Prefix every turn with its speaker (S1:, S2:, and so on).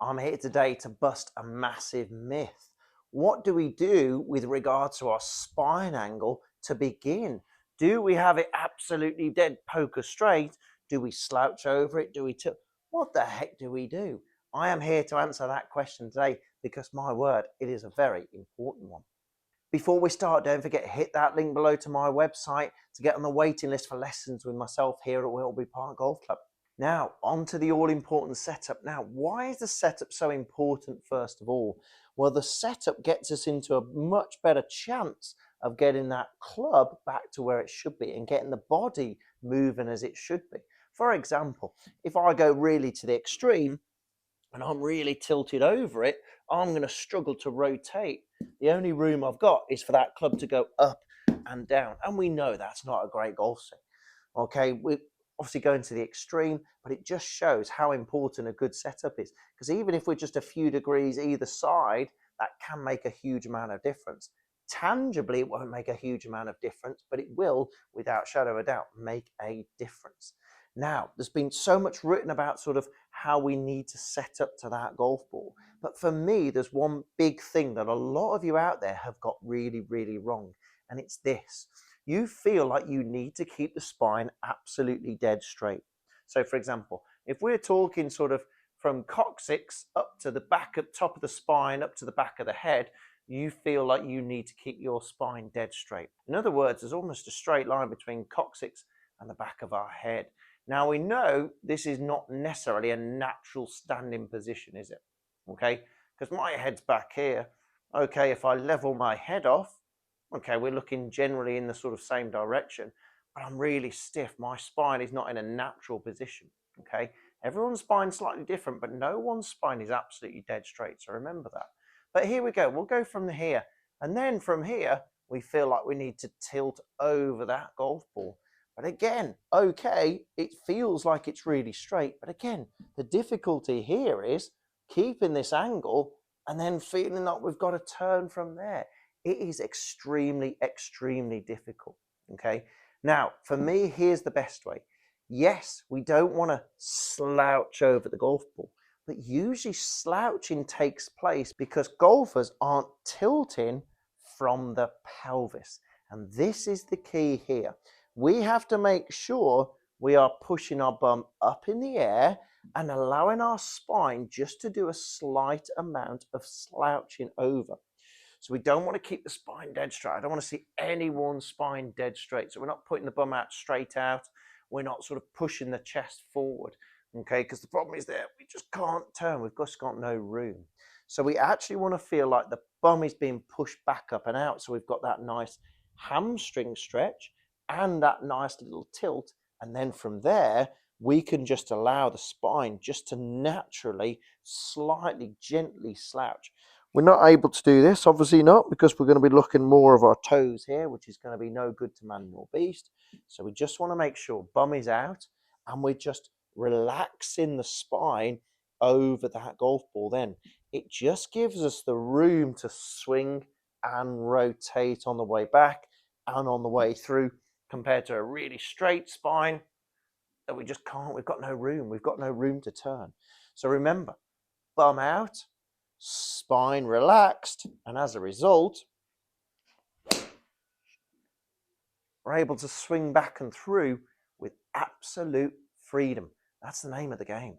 S1: I'm here today to bust a massive myth. What do we do with regard to our spine angle to begin? Do we have it absolutely dead poker straight? Do we slouch over it? Do we tilt? What the heck do we do? I am here to answer that question today because, my word, it is a very important one. Before we start, don't forget, hit that link below to my website to get on the waiting list for lessons with myself here at Wiltby Park Golf Club. Now, on to the all-important setup. Now, why is the setup so important, first of all? Well, the setup gets us into a much better chance of getting that club back to where it should be and getting the body moving as it should be. For example, if I go really to the extreme and I'm really tilted over it, I'm going to struggle to rotate. The only room I've got is for that club to go up and down. And we know that's not a great golf swing. Okay, we're obviously going to the extreme, but it just shows how important a good setup is. Because even if we're just a few degrees either side, that can make a huge amount of difference. Tangibly, it won't make a huge amount of difference, but it will, without shadow of a doubt, make a difference. Now, there's been so much written about sort of how we need to set up to that golf ball. But for me, there's one big thing that a lot of you out there have got really, really wrong. And it's this. You feel like you need to keep the spine absolutely dead straight. So, for example, if we're talking sort of from coccyx up to the back at top of the spine, up to the back of the head, you feel like you need to keep your spine dead straight. In other words, there's almost a straight line between coccyx and the back of our head. Now, we know this is not necessarily a natural standing position, is it? Okay, because my head's back here. Okay, if I level my head off, okay, we're looking generally in the sort of same direction, but I'm really stiff. My spine is not in a natural position. Okay, everyone's spine's slightly different, but no one's spine is absolutely dead straight. So remember that. But here we go. We'll go from here. And then from here, we feel like we need to tilt over that golf ball. But again, okay, it feels like it's really straight. But again, the difficulty here is keeping this angle and then feeling like we've got to turn from there. It is extremely, extremely difficult. Okay. Now, for me, here's the best way. Yes, we don't want to slouch over the golf ball, but usually slouching takes place because golfers aren't tilting from the pelvis. And this is the key here. We have to make sure we are pushing our bum up in the air and allowing our spine just to do a slight amount of slouching over. So we don't want to keep the spine dead straight. I don't want to see anyone's spine dead straight. So we're not putting the bum out straight out. We're not sort of pushing the chest forward. Okay, because the problem is there, we just can't turn. We've just got no room. So we actually want to feel like the bum is being pushed back up and out. So we've got that nice hamstring stretch and that nice little tilt. And then from there, we can just allow the spine just to naturally, slightly, gently slouch. We're not able to do this, obviously not, because we're going to be looking more of our toes here, which is going to be no good to man nor beast. So we just want to make sure bum is out and we're just relaxing the spine over that golf ball. Then it just gives us the room to swing and rotate on the way back and on the way through, compared to a really straight spine that we just can't. We've got no room. We've got no room to turn. So remember, bum out, spine relaxed, and as a result, we're able to swing back and through with absolute freedom. That's the name of the game.